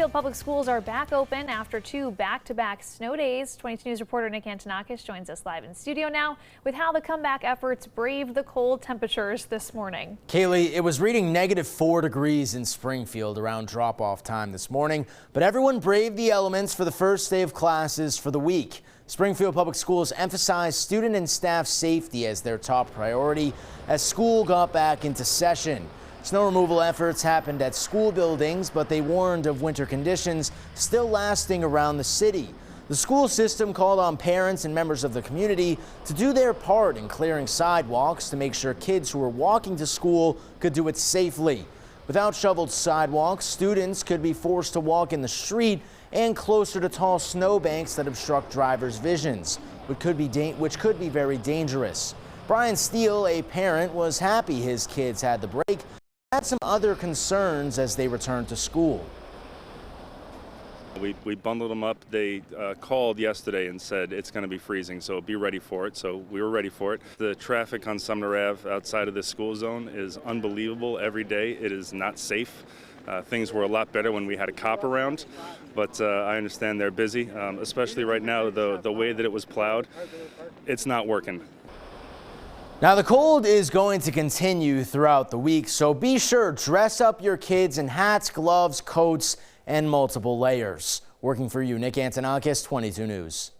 Springfield Public Schools are back open after two back-to-back snow days. 22 News reporter Nick Antonakis joins us live in studio now with how the comeback efforts braved the cold temperatures this morning. Kaylee, it was reading -4 degrees in Springfield around drop-off time this morning, but everyone braved the elements for the first day of classes for the week. Springfield Public Schools emphasized student and staff safety as their top priority as school got back into session. Snow removal efforts happened at school buildings, but they warned of winter conditions still lasting around the city. The school system called on parents and members of the community to do their part in clearing sidewalks to make sure kids who were walking to school could do it safely. Without shoveled sidewalks, students could be forced to walk in the street and closer to tall snowbanks that obstruct drivers' visions, which could be very dangerous. Brian Steele, a parent, was happy his kids had the break, had some other concerns as they returned to school. We bundled them up. They called yesterday and said it's going to be freezing, so be ready for it. So we were ready for it. The traffic on Sumner Ave outside of this school zone is unbelievable every day. It is not safe. Things were a lot better when we had a cop around, but I understand they're busy, especially right now. The way that it was plowed, it's not working. Now the cold is going to continue throughout the week, so be sure dress up your kids in hats, gloves, coats, and multiple layers. Working for you, Nick Antonakis, 22 News.